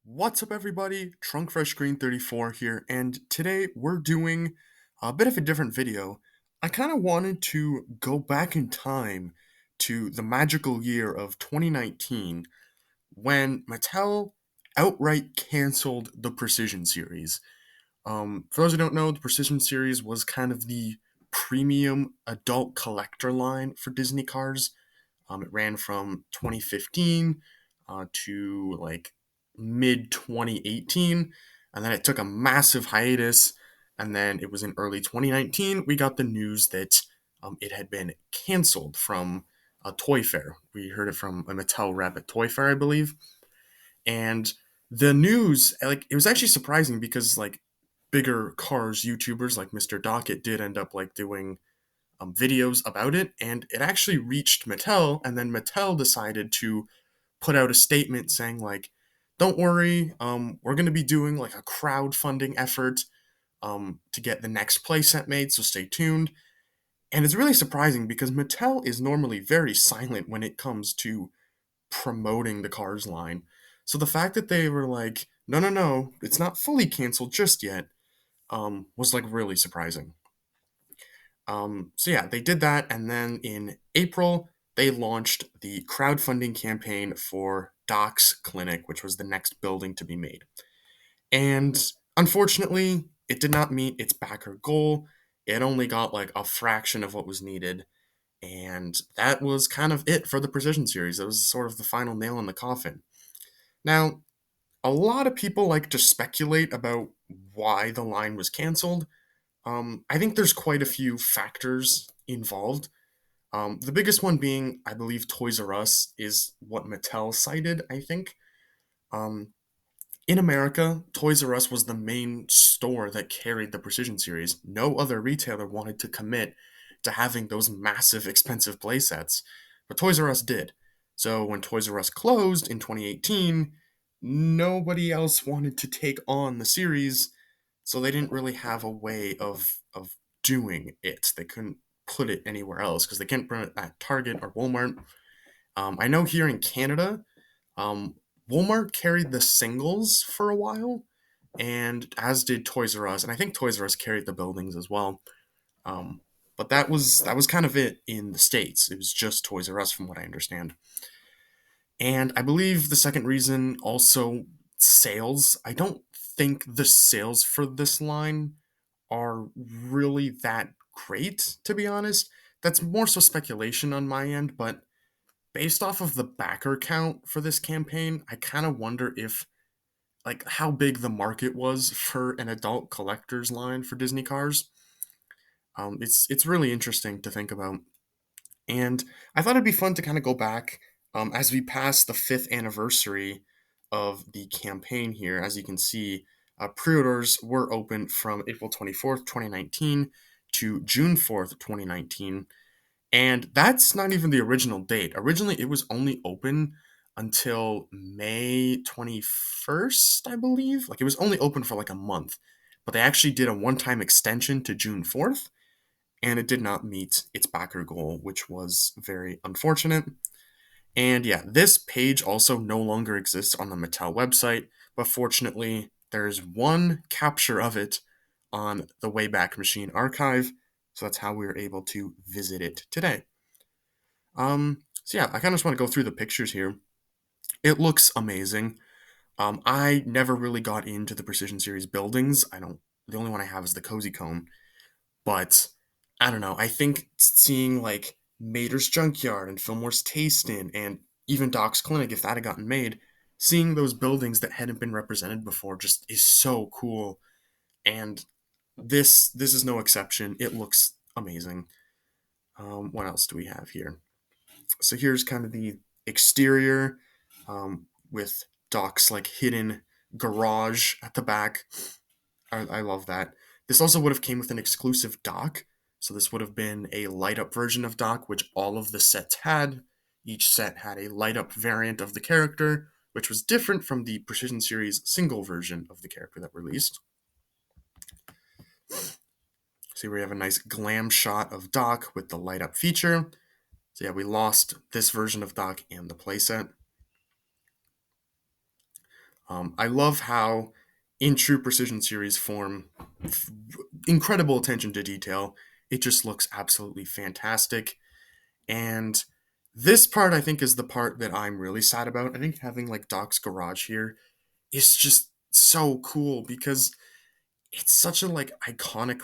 What's up, everybody? Trunk Fresh Green 34 here, and today we're doing a bit of a different video. I kind of wanted to go back in time to the magical year of 2019 when Mattel outright canceled the Precision series. For those who don't know, the Precision series was kind of the premium adult collector line for Disney cars. It ran from 2015 to like mid 2018, and then it took a massive hiatus. And then it was in early 2019 we got the news that it had been canceled from a Toy Fair. We heard it from a Mattel rep at Toy Fair, I believe. And the news, like, it was actually surprising because like bigger cars YouTubers like Mr. Docket did end up like doing videos about it, and it actually reached Mattel, and then Mattel decided to put out a statement saying like, "Don't worry, we're going to be doing like a crowdfunding effort to get the next playset made, so stay tuned." And it's really surprising because Mattel is normally very silent when it comes to promoting the Cars line. So the fact that they were like, "No, no, no, it's not fully canceled just yet," was like really surprising. So yeah, they did that, and then in April they launched the crowdfunding campaign for Doc's Clinic, which was the next building to be made. And unfortunately, it did not meet its backer goal. It only got like a fraction of what was needed, and that was kind of it for the Precision series. It was sort of the final nail in the coffin. Now, a lot of people like to speculate about why the line was canceled. I think there's quite a few factors involved. The biggest one being, I believe, Toys R Us is what Mattel cited, I think. Um, in America, Toys R Us was the main store that carried the Precision series. No other retailer wanted to commit to having those massive, expensive playsets, but Toys R Us did. So when Toys R Us closed in 2018, nobody else wanted to take on the series, so they didn't really have a way of doing it. They couldn't put it anywhere else because they can't put it at Target or Walmart. I know here in Canada, um, Walmart carried the singles for a while, and as did Toys R Us, and I think Toys R Us carried the buildings as well. Um, but that was kind of it in the states. It was just Toys R Us, from what I understand. And I believe the second reason also sales. I don't think the sales for this line are really that great, to be honest. That's more so speculation on my end, but based off of the backer count for this campaign, I kind of wonder if like how big the market was for an adult collector's line for Disney cars. It's really interesting to think about, and I thought it'd be fun to kind of go back as we pass the fifth anniversary of the campaign here. As you can see, pre-orders were open from April 24th, 2019 to June 4th, 2019. And that's not even the original date. Originally, it was only open until May 21st, I believe. Like, it was only open for like a month. But they actually did a one time extension to June 4th, and it did not meet its backer goal, which was very unfortunate. And yeah, this page also no longer exists on the Mattel website, but fortunately, there's one capture of it on the Wayback Machine archive, so that's how we were able to visit it today. So yeah, I kind of just want to go through the pictures here. It looks amazing. I never really got into the Precision Series buildings. I don't. The only one I have is the Cozy Cone. But I don't know. I think seeing like Mater's Junkyard and Fillmore's Taste In and even Doc's Clinic, if that had gotten made, seeing those buildings that hadn't been represented before just is so cool. And this is no exception. It looks amazing. What else do we have here? So here's kind of the exterior with Doc's like hidden garage at the back. I love that. This also would have came with an exclusive dock. So this would have been a light up version of Doc, which all of the sets had. Each set had a light up variant of the character, which was different from the Precision Series single version of the character that released. See, we have a nice glam shot of Doc with the light up feature. So yeah, we lost this version of Doc and the playset. I love how, in true Precision Series form, f- incredible attention to detail. It just looks absolutely fantastic. And this part, I think, is the part that I'm really sad about. I think having like Doc's garage here is just so cool because it's such a like iconic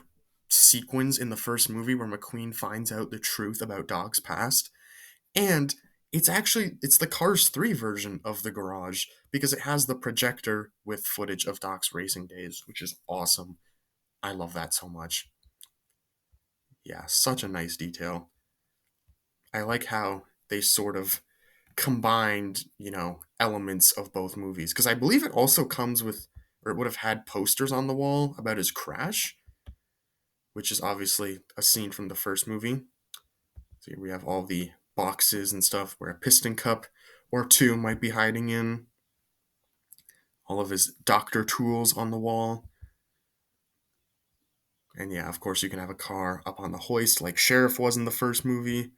sequence in the first movie where McQueen finds out the truth about Doc's past, and it's the Cars 3 version of the garage because it has the projector with footage of Doc's racing days, which is awesome. I love that so much. Yeah, such a nice detail. I like how they sort of combined, elements of both movies because I believe it also comes with, or it would have had posters on the wall about his crash, which is obviously a scene from the first movie. So here we have all the boxes and stuff where a piston cup or two might be hiding in, all of his doctor tools on the wall. And yeah, of course, you can have a car up on the hoist like Sheriff was in the first movie.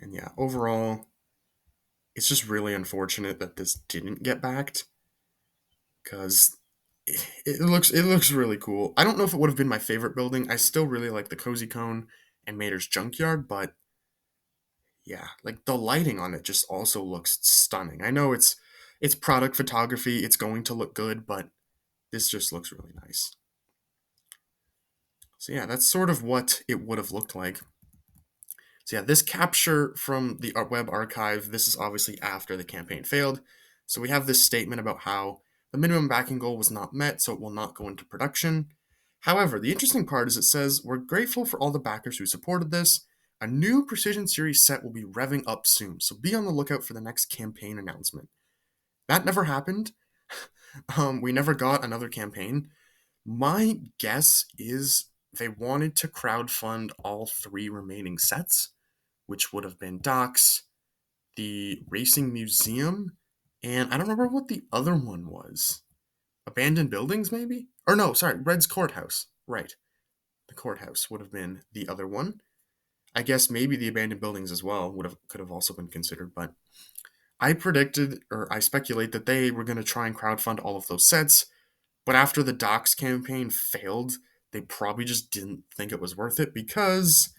And yeah, overall, it's just really unfortunate that this didn't get backed because it looks really cool. I don't know if it would have been my favorite building. I still really like the Cozy Cone and Mater's Junkyard, but yeah, like the lighting on it just also looks stunning. I know it's product photography, it's going to look good, but this just looks really nice. So yeah, that's sort of what it would have looked like. So yeah, this capture from the web archive, this is obviously after the campaign failed. So we have this statement about how the minimum backing goal was not met, so it will not go into production. However, the interesting part is it says, we're grateful for all the backers who supported this. A new Precision Series set will be revving up soon, so be on the lookout for the next campaign announcement. That never happened. We never got another campaign. My guess is they wanted to crowdfund all three remaining sets, which would have been Docks, the Racing Museum, and I don't remember what the other one was. Abandoned Buildings, maybe? Or no, sorry, Red's Courthouse. Right. The courthouse would have been the other one. I guess maybe the abandoned buildings as well could have also been considered, but I predicted or I speculate that they were going to try and crowdfund all of those sets, but after the Docs campaign failed, they probably just didn't think it was worth it because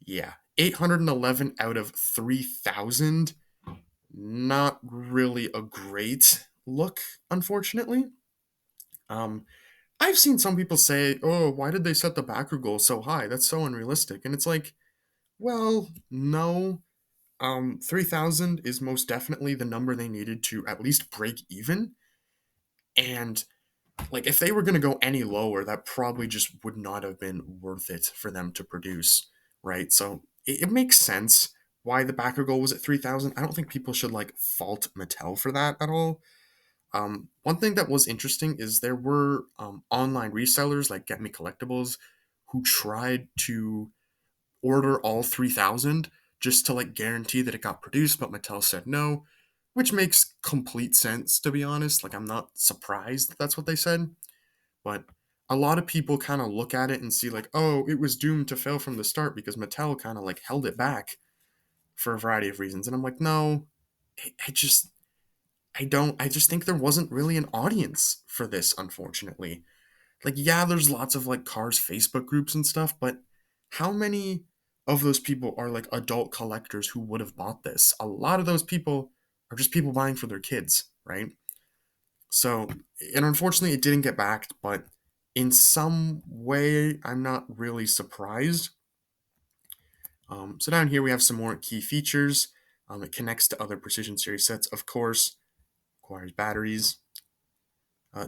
yeah, 811 out of 3,000, not really a great look, unfortunately. Um, I've seen some people say, "Oh, why did they set the backer goal so high? That's so unrealistic." And it's like, well, no. 3,000 is most definitely the number they needed to at least break even. And like, if they were going to go any lower, that probably just would not have been worth it for them to produce, right? So it makes sense why the backer goal was at 3,000. I don't think people should like fault Mattel for that at all. One thing that was interesting is there were online resellers like Get Me Collectibles who tried to order all 3,000 just to like guarantee that it got produced, but Mattel said no, which makes complete sense to be honest. Like, I'm not surprised that that's what they said, but a lot of people kind of look at it and see like, oh, it was doomed to fail from the start because Mattel kind of like held it back for a variety of reasons. And I'm like, no, I just I just think there wasn't really an audience for this, unfortunately. Like, yeah, there's lots of like Cars Facebook groups and stuff, but how many of those people are like adult collectors who would have bought this? A lot of those people are just people buying for their kids, right? So, and unfortunately, it didn't get backed, but in some way, I'm not really surprised. So down here we have some more key features. It connects to other Precision Series sets, of course, requires batteries.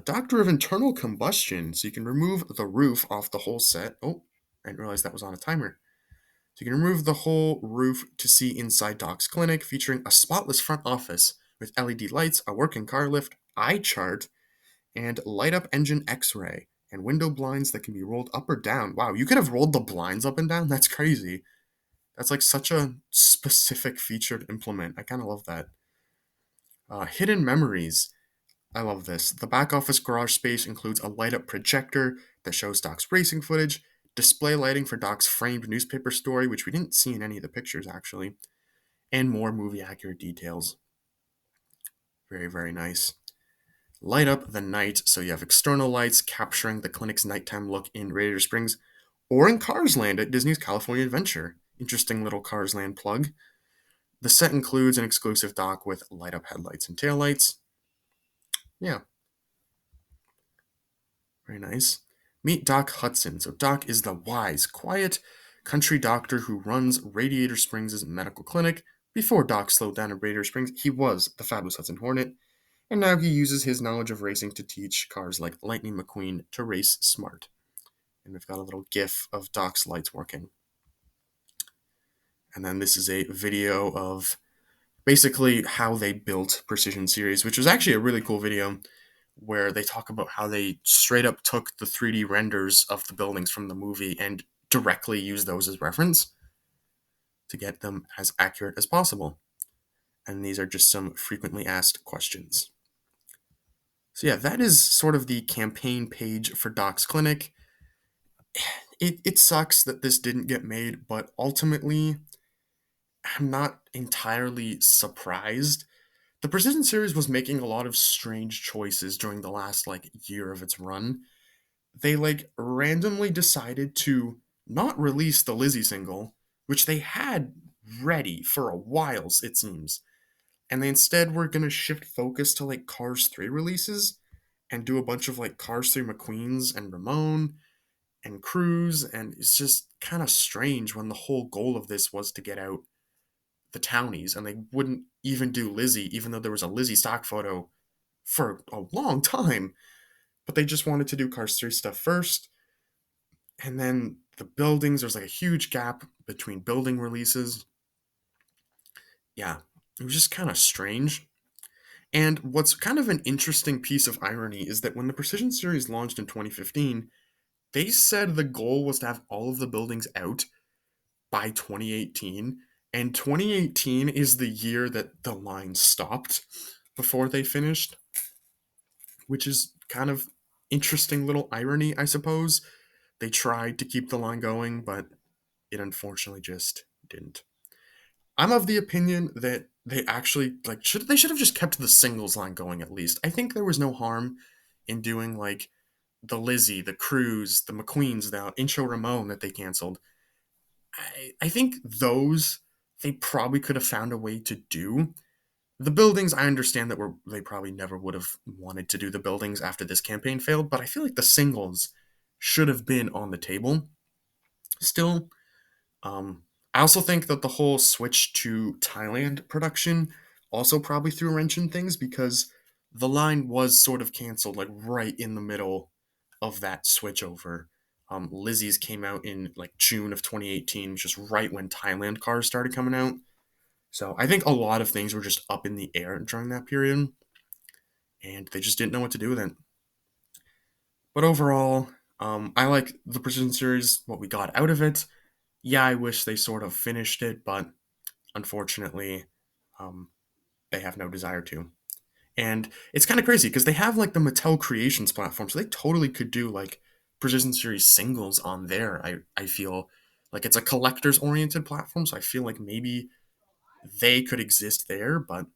Doctor of Internal Combustion, so you can remove the roof off the whole set. Oh, I didn't realize that was on a timer. So you can remove the whole roof to see inside Doc's clinic, featuring a spotless front office with LED lights, a working car lift, eye chart, and light up engine X-ray, and window blinds that can be rolled up or down. Wow, you could have rolled the blinds up and down? That's crazy. That's like such a specific feature to implement. I kind of love that. Hidden memories. I love this. The back office garage space includes a light up projector that shows Doc's racing footage, display lighting for Doc's framed newspaper story, which we didn't see in any of the pictures actually, and more movie accurate details. Very, very nice. Light up the night, so you have external lights capturing the clinic's nighttime look in Radiator Springs or in Cars Land at Disney's California Adventure. Interesting little Cars Land plug. The set includes an exclusive dock with light up headlights and taillights. Yeah, very nice. Meet Doc Hudson. So, Doc is the wise, quiet country doctor who runs Radiator Springs' medical clinic. Before Doc slowed down at Radiator Springs, he was the fabulous Hudson Hornet, and now he uses his knowledge of racing to teach cars like Lightning McQueen to race smart. And we've got a little gif of Doc's lights working. And then this is a video of basically how they built Precision Series, which was actually a really cool video where they talk about how they straight up took the 3D renders of the buildings from the movie and directly used those as reference to get them as accurate as possible. And these are just some frequently asked questions. So yeah, that is sort of the campaign page for Doc's Clinic. It sucks that this didn't get made, but ultimately, I'm not entirely surprised. The Precision series was making a lot of strange choices during the last year of its run. They randomly decided to not release the Lizzie single, which they had ready for a while, it seems. And they instead were gonna shift focus to Cars 3 releases and do a bunch of Cars 3 McQueens and Ramon and Cruz, and it's just kind of strange when the whole goal of this was to get out the townies, and they wouldn't even do Lizzie, even though there was a Lizzie stock photo for a long time. But they just wanted to do Cars 3 stuff first, and then the buildings, there's a huge gap between building releases. Yeah, it was just kind of strange. And what's kind of an interesting piece of irony is that when the Precision series launched in 2015, they said the goal was to have all of the buildings out by 2018, and 2018 is the year that the line stopped before they finished, which is kind of interesting little irony, I suppose. They tried to keep the line going, but it unfortunately just didn't. I'm of the opinion that they actually they should have just kept the singles line going at least. I think there was no harm in doing the Lizzie, the Cruz, the McQueens, the intro Ramon that they canceled. I think those they probably could have found a way to do. The buildings, I understand that they probably never would have wanted to do the buildings after this campaign failed, but I feel like the singles should have been on the table. Still, I also think that the whole switch to Thailand production also probably threw a wrench in things because the line was sort of canceled right in the middle of that switch over. Lizzie's came out in June of 2018, just right when Thailand cars started coming out. So I think a lot of things were just up in the air during that period, and they just didn't know what to do with it. But overall, I like the Precision series, what we got out of it. Yeah, I wish they sort of finished it, but unfortunately, um, they have no desire to. And it's kind of crazy because they have the Mattel Creations platform, so they totally could do Precision Series singles on there. I feel like it's a collectors oriented platform, so I feel like maybe they could exist there, but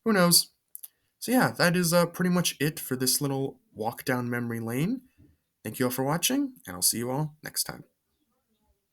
who knows? So yeah, that is pretty much it for this little walk down memory lane. Thank you all for watching, and I'll see you all next time.